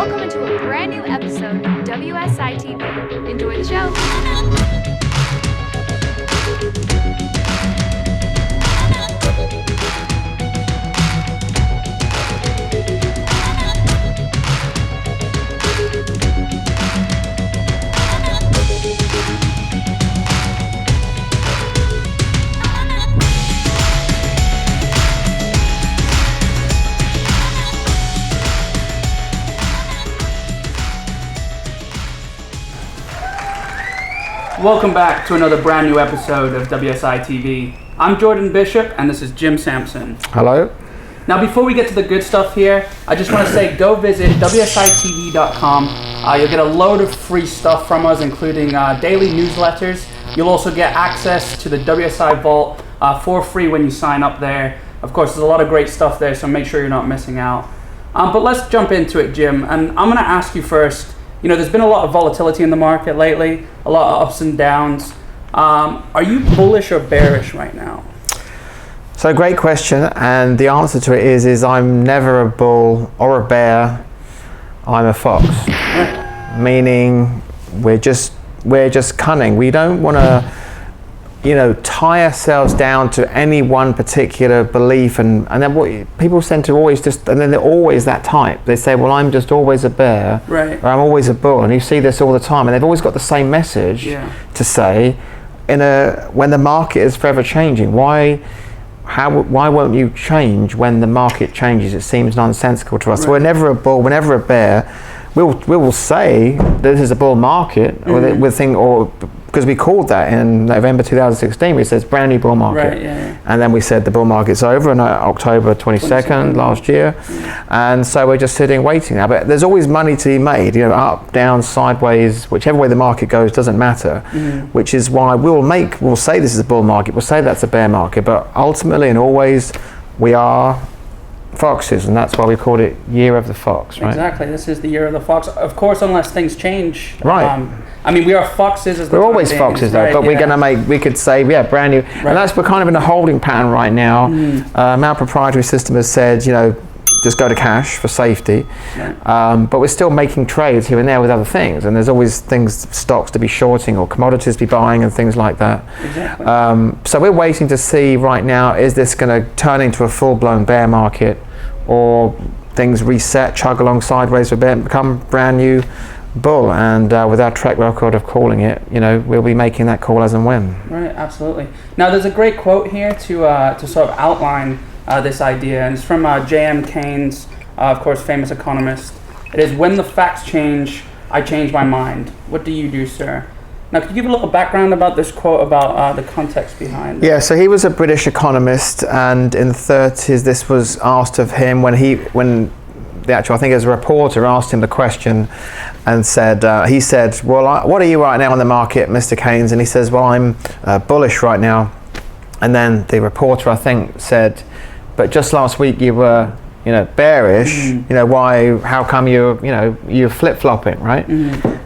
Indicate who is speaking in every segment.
Speaker 1: Welcome into a brand new episode of WSI TV. Enjoy the show.
Speaker 2: Welcome back to another brand new episode of WSI TV. I'm Jordan Bishop and this is Jim Sampson.
Speaker 3: Hello.
Speaker 2: Now before we get to the good stuff here, I just want to say go visit WSITV.com. You'll get a load of free stuff from us, including daily newsletters. You'll also get access to the WSI Vault for free when you sign up there. Of course, there's a lot of great stuff there, so make sure you're not missing out. But let's jump into it, Jim. And I'm going to ask you first, you know, there's been a lot of volatility in the market lately, a lot of ups and downs. Are you bullish or bearish right now?
Speaker 3: So great question, and the answer to it is I'm never a bull or a bear. I'm a fox.
Speaker 2: Yeah.
Speaker 3: Meaning we're just cunning. We don't want to, tie ourselves down to any one particular belief, and then what people tend to always and then they're always that type. They say, well, I'm just always a bear,
Speaker 2: right,
Speaker 3: or I'm always a bull, and you see this all the time, and they've always got the same message to say when the market is forever changing. Why won't you change when the market changes? It seems nonsensical to us.
Speaker 2: Right.
Speaker 3: So we're never a bull, we're never a bear. We will say this is a bull market, because we called that in November 2016. We said brand new bull market,
Speaker 2: right,
Speaker 3: and then we said the bull market's over on October 22nd last year, and so we're just sitting waiting now. But there's always money to be made, up, down, sideways, whichever way the market goes doesn't matter. Which is why we'll say this is a bull market, we'll say that's a bear market, but ultimately and always we are foxes, and that's why we called it Year of the Fox, right?
Speaker 2: Exactly. This is the Year of the Fox. Of course, unless things change.
Speaker 3: Right.
Speaker 2: We are foxes.
Speaker 3: We're always foxes, though, right, but we could say, brand new. Right. And we're kind of in a holding pattern right now. Our proprietary system has said, just go to cash for safety. Right. But we're still making trades here and there with other things, and there's always stocks to be shorting or commodities to be buying and things like that.
Speaker 2: Exactly.
Speaker 3: So we're waiting to see right now, is this going to turn into a full-blown bear market, or things reset, chug along sideways for a bit, become brand new bull? And with our track record of calling it, we'll be making that call as and when.
Speaker 2: Right, absolutely. Now there's a great quote here to sort of outline this idea, and it's from J.M. Keynes, of course, famous economist. It is, when the facts change, I change my mind. What do you do, sir? Now, could you give a little background about this quote, about the context behind it?
Speaker 3: Yeah, so he was a British economist, and in the 30s, this was asked of him when I think as a reporter asked him the question, and he said, well, what are you right now on the market, Mr. Keynes? And he says, well, I'm bullish right now. And then the reporter, I think, said, but just last week you were, bearish. Why? How come you're flip-flopping, right?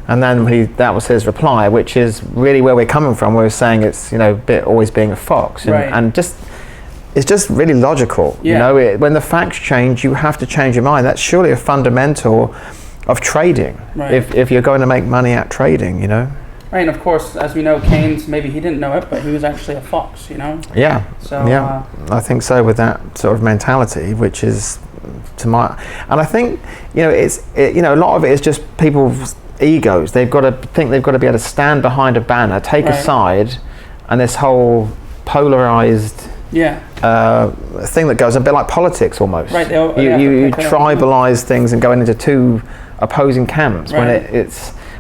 Speaker 3: And then that was his reply, which is really where we're coming from. We're saying it's always being a fox, and it's just really logical.
Speaker 2: Yeah.
Speaker 3: When the facts change, you have to change your mind. That's surely a fundamental of trading.
Speaker 2: Right.
Speaker 3: If you're going to make money at trading,
Speaker 2: Right, and of course, as we know, Keynes, maybe he didn't know it, but he was actually a fox,
Speaker 3: Yeah.
Speaker 2: So,
Speaker 3: I think so, with that sort of mentality, which is and I think a lot of it is just people's egos. They've got to think they've got to be able to stand behind a banner, take a side, and this whole polarized thing that goes a bit like politics almost.
Speaker 2: Right.
Speaker 3: You tribalize things and going into two opposing camps,
Speaker 2: right,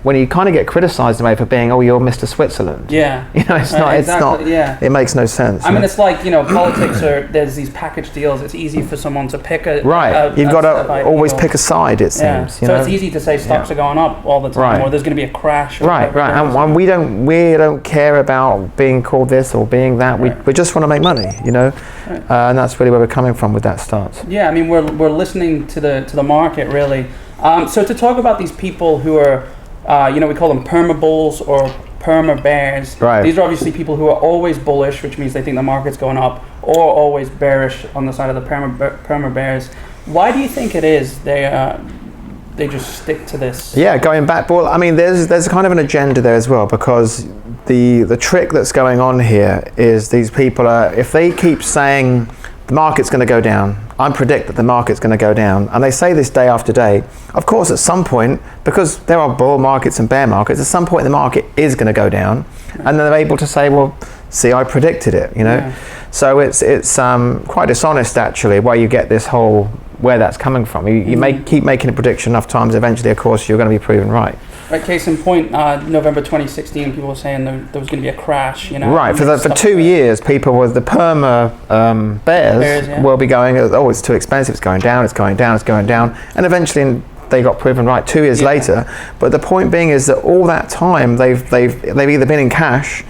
Speaker 3: when you kind of get criticized for being, oh, you're Mr. Switzerland.
Speaker 2: Yeah.
Speaker 3: It's not. Yeah. It makes no sense.
Speaker 2: It's like, politics there's these package deals. It's easy for someone to pick a
Speaker 3: right. You've got to always pick a side, it seems.
Speaker 2: So it's easy to say stocks are going up all the time, or there's going to be a crash.
Speaker 3: Right. And we don't care about being called this or being that. We just want to make money,
Speaker 2: Right.
Speaker 3: And that's really where we're coming from with that stance.
Speaker 2: Yeah. We're listening to the market really. So to talk about these people who are, we call them perma bulls or perma bears.
Speaker 3: Right.
Speaker 2: These are obviously people who are always bullish, which means they think the market's going up, or always bearish on the side of the perma bears. Why do you think it is they just stick to this?
Speaker 3: Yeah, going back. Well, I mean, there's kind of an agenda there as well, because the trick that's going on here is these people are, if they keep saying the market's going to go down, I predict that the market's going to go down, and they say this day after day, of course at some point, because there are bull markets and bear markets, at some point the market is going to go down, and then they're able to say, well, see, I predicted it, you know.
Speaker 2: Yeah.
Speaker 3: So it's quite dishonest actually, where you get this whole, where that's coming from. You may keep making a prediction enough times, eventually of course you're going to be proven right.
Speaker 2: Right, case in point, November 2016, people were saying there was going to be a crash, you know.
Speaker 3: Right, for 2 years, people with the perma bears will be going, oh, it's too expensive, it's going down, it's going down, it's going down, and eventually they got proven right 2 years later. But the point being is that all that time they've either been in cash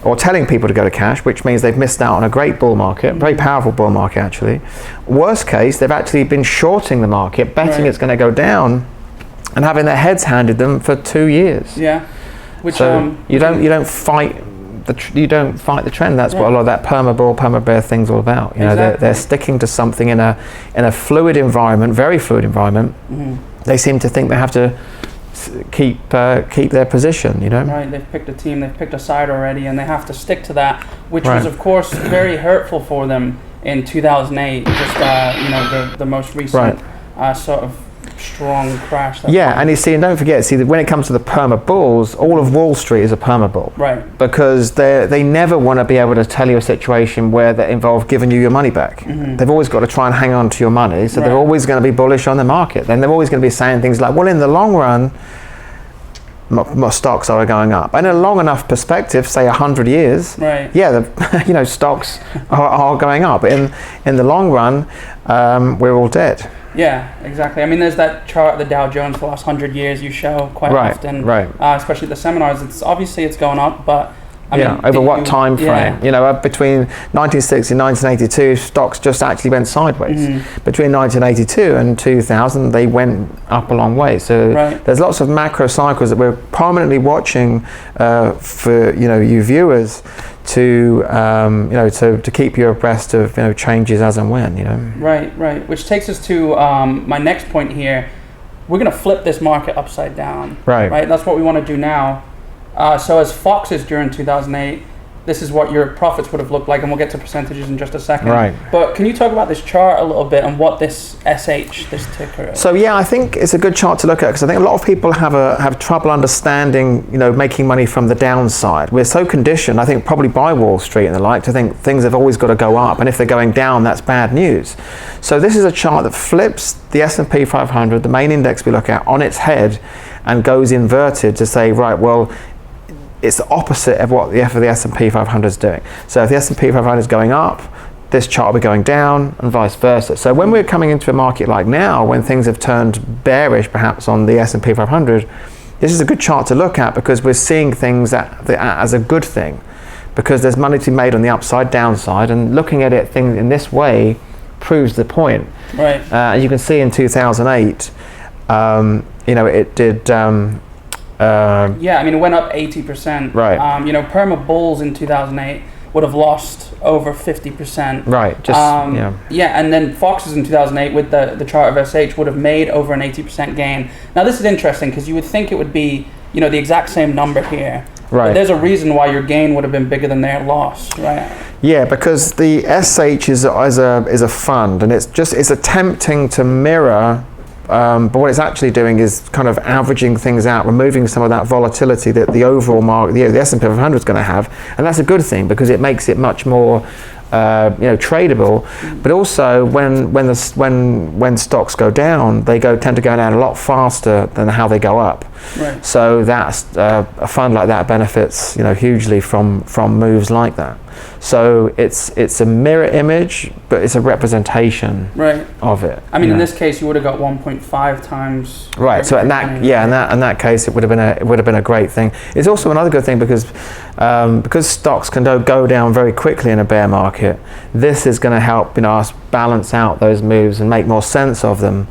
Speaker 3: or telling people to go to cash, which means they've missed out on a great bull market, very powerful bull market actually. Worst case, they've actually been shorting the market, betting it's going to go down, and having their heads handed them for 2 years.
Speaker 2: Yeah. Which,
Speaker 3: so you don't fight the trend. That's what a lot of that perma bull, perma bear thing's all about. You know, they're sticking to something in a fluid environment, very fluid environment. They seem to think they have to keep their position, you know.
Speaker 2: Right, they've picked a team, they've picked a side already, and they have to stick to that, which was of course very hurtful for them in 2008. Just you know, the most recent sort of strong crash.
Speaker 3: And you see, and don't forget, see, that when it comes to the perma bulls, all of Wall Street is a perma bull.
Speaker 2: Right.
Speaker 3: Because they never want to be able to tell you a situation where that involves giving you your money back. They've always got to try and hang on to your money, so they're always going to be bullish on the market. Then they're always going to be saying things like, well, in the long run, my stocks are going up. And in a long enough perspective, say 100 years, you know, stocks are going up. In the long run, we're all dead.
Speaker 2: Yeah, exactly. I mean, there's that chart of the Dow Jones for the last 100 years you show quite often, especially at the seminars. It's obviously going up, but I mean,
Speaker 3: over what time frame? You know, between 1960 and 1982, stocks just actually went sideways. Between 1982 and 2000, they went up a long way. So there's lots of macro cycles that we're prominently watching for you viewers to to keep you abreast of changes as and when, you know.
Speaker 2: Right. Which takes us to my next point here. We're going to flip this market upside down. Right. That's what we want to do now. So as Foxes during 2008, this is what your profits would have looked like, and we'll get to percentages in just a second.
Speaker 3: Right.
Speaker 2: But can you talk about this chart a little bit and what this SH, this ticker is?
Speaker 3: So I think it's a good chart to look at, because I think a lot of people have trouble understanding, making money from the downside. We're so conditioned, I think, probably by Wall Street and the like, to think things have always got to go up, and if they're going down, that's bad news. So this is a chart that flips the S&P 500, the main index we look at, on its head and goes inverted to say, right, well, it's the opposite of what the S&P 500 is doing. So if the S&P 500 is going up, this chart will be going down, and vice versa. So when we're coming into a market like now, when things have turned bearish perhaps on the S&P 500, this is a good chart to look at, because we're seeing things as a good thing, because there's money to be made on the upside, downside, and looking at it in this way proves the point.
Speaker 2: Right.
Speaker 3: As you can see in 2008, it did.
Speaker 2: I mean, it went up 80%.
Speaker 3: Right.
Speaker 2: Perma bulls in 2008 would have lost over 50%.
Speaker 3: Right.
Speaker 2: And then Foxes in 2008 with the chart of SH would have made over an 80% gain. Now this is interesting, because you would think it would be the exact same number here.
Speaker 3: Right.
Speaker 2: But there's a reason why your gain would have been bigger than their loss, right?
Speaker 3: Yeah, because the SH is a fund, and it's attempting to mirror. But what it's actually doing is kind of averaging things out, removing some of that volatility that the overall market, the S&P 500 is going to have, and that's a good thing, because it makes it much more tradable. But also when stocks go down, they tend to go down a lot faster than how they go up.
Speaker 2: Right.
Speaker 3: So that's a fund like that benefits hugely from moves like that. So it's a mirror image, but it's a representation of it.
Speaker 2: I mean, in this case, you would have got 1.5 times.
Speaker 3: Right. So in that case, it would have been a great thing. It's also another good thing, because stocks can go down very quickly in a bear market. This is going to help us balance out those moves and make more sense of them,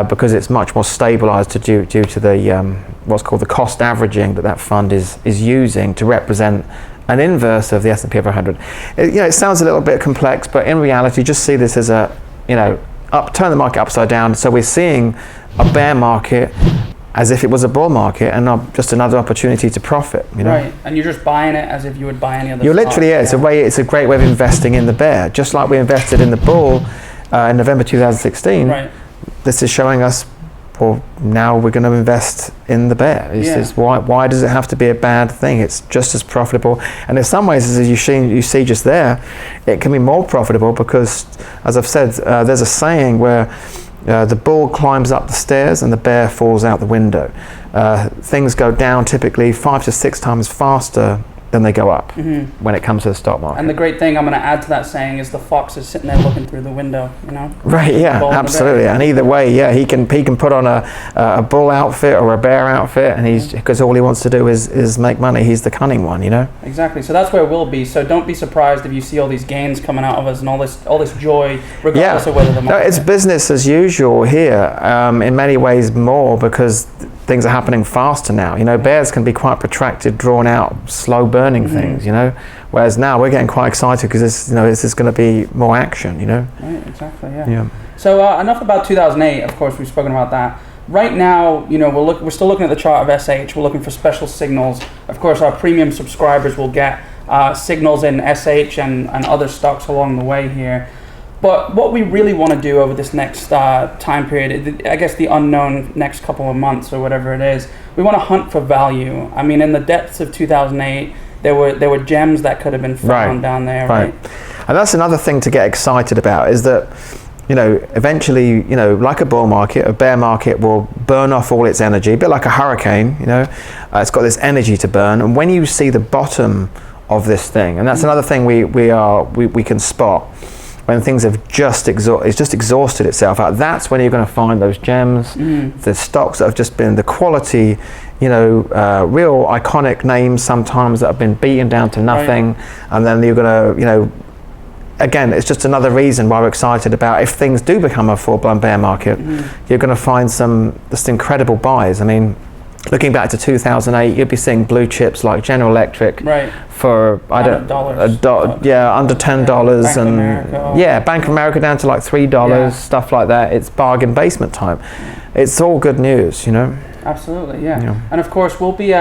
Speaker 3: because it's much more stabilized due to the what's called the cost averaging that fund is using to represent an inverse of the S&P 500. It sounds a little bit complex, but in reality, just see this as a turn the market upside down. So we're seeing a bear market as if it was a bull market, and not just another opportunity to profit. You know?
Speaker 2: Right, and you're just buying it as if you would buy any other.
Speaker 3: You're literally, yeah. It's a great way of investing in the bear, just like we invested in the bull in November 2016.
Speaker 2: Right.
Speaker 3: This is showing us, well, now we're going to invest in the bear. Why does it have to be a bad thing? It's just as profitable, and in some ways, as you see just there, it can be more profitable because, as I've said, there's a saying where the bull climbs up the stairs and the bear falls out the window. Things go down typically 5 to 6 times faster than they go up when it comes to the stock market.
Speaker 2: And the great thing I'm going to add to that saying is the fox is sitting there looking through the window, you know?
Speaker 3: Right, yeah, absolutely. And either way, yeah, he can put on a bull outfit or a bear outfit, and because all he wants to do is make money. He's the cunning one, you know?
Speaker 2: Exactly. So that's where we'll be. So don't be surprised if you see all these gains coming out of us and all this joy, regardless of whether the market.
Speaker 3: No, it's business as usual here. In many ways, more because things are happening faster now. You know, bears can be quite protracted, drawn out, slow burning things, you know, whereas now we're getting quite excited because this is going to be more action, you know.
Speaker 2: Right, exactly, yeah. So enough about 2008. Of course, we've spoken about that. Right now, you know, we're still looking at the chart of SH. We're looking for special signals. Of course, our premium subscribers will get signals in SH and other stocks along the way here. But what we really want to do over this next time period, I guess the unknown next couple of months or whatever it is, we want to hunt for value. I mean, in the depths of 2008, there were gems that could have been found down there, right?
Speaker 3: And that's another thing to get excited about, is that, you know, eventually, you know, like a bull market, a bear market will burn off all its energy, a bit like a hurricane, you know, it's got this energy to burn. And when you see the bottom of this thing, and that's another thing we can spot, when things have it's just exhausted itself out, that's when you're going to find those gems, the stocks that have just been the quality, you know, real iconic names sometimes that have been beaten down to nothing, and then you're going to, you know, again, it's just another reason why we're excited about if things do become a full-blown bear market, you're going to find some just incredible buys. I mean, looking back to 2008, you'd be seeing blue chips like General Electric for under $10, Bank of America down to like $3, stuff like that. It's bargain basement time. It's all good news, you know.
Speaker 2: Absolutely, yeah. And of course, we'll be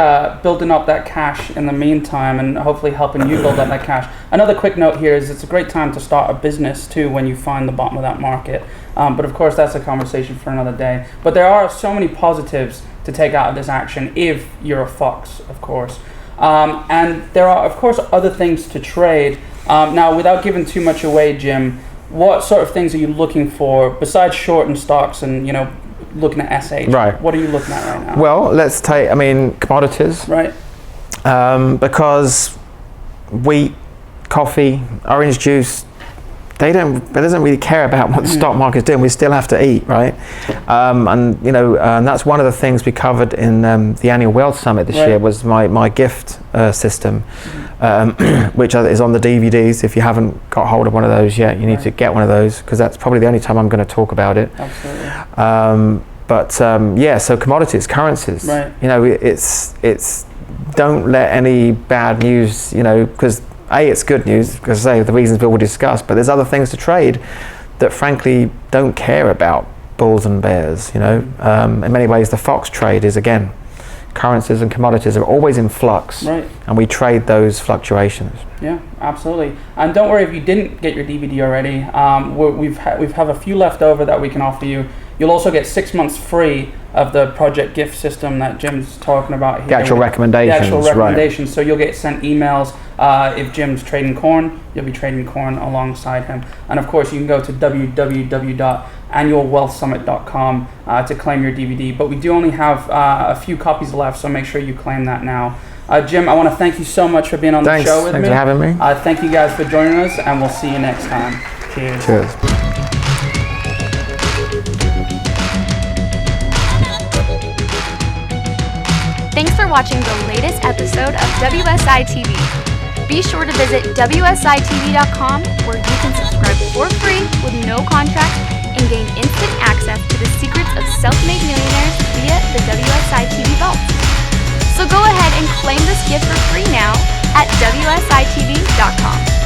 Speaker 2: building up that cash in the meantime, and hopefully helping you build up that cash. Another quick note here is it's a great time to start a business too when you find the bottom of that market. But of course, that's a conversation for another day. But there are so many positives to take out of this action if you're a fox, of course. And there are, of course, other things to trade. Now, without giving too much away, Jim, what sort of things are you looking for besides shorting stocks and, you know, looking at SH?
Speaker 3: Right.
Speaker 2: What are you looking at right now?
Speaker 3: Well, let's take, commodities.
Speaker 2: Right.
Speaker 3: Because wheat, coffee, orange juice, it doesn't really care about what the stock market's doing. We still have to eat, right? And you know, and that's one of the things we covered in the annual Wealth Summit this year was my gift system, which is on the DVDs. If you haven't got hold of one of those yet, you need to get one of those, because that's probably the only time I'm going to talk about it.
Speaker 2: Absolutely.
Speaker 3: So commodities, currencies.
Speaker 2: Right.
Speaker 3: You know, it's don't let any bad news, you know, because it's good news, because the reasons we will discuss, but there's other things to trade that frankly don't care about bulls and bears, you know. In many ways, the fox trade is, again, currencies and commodities are always in flux, and we trade those fluctuations.
Speaker 2: Yeah, absolutely. And don't worry if you didn't get your DVD already. We have a few left over that we can offer you. You'll also get 6 months free of the project gift system that Jim's talking about here.
Speaker 3: The actual recommendations.
Speaker 2: The actual recommendations. So you'll get sent emails. If Jim's trading corn, you'll be trading corn alongside him. And of course, you can go to www.annualwealthsummit.com to claim your DVD. But we do only have a few copies left, so make sure you claim that now. Jim, I want to thank you so much for being on the show with me.
Speaker 3: Thanks for having me.
Speaker 2: Thank you guys for joining us, and we'll see you next time. Cheers.
Speaker 1: Thanks for watching the latest episode of WSI TV. Be sure to visit WSITV.com, where you can subscribe for free with no contract and gain instant access to the secrets of self-made millionaires via the WSI TV Vault. So go ahead and claim this gift for free now at WSITV.com.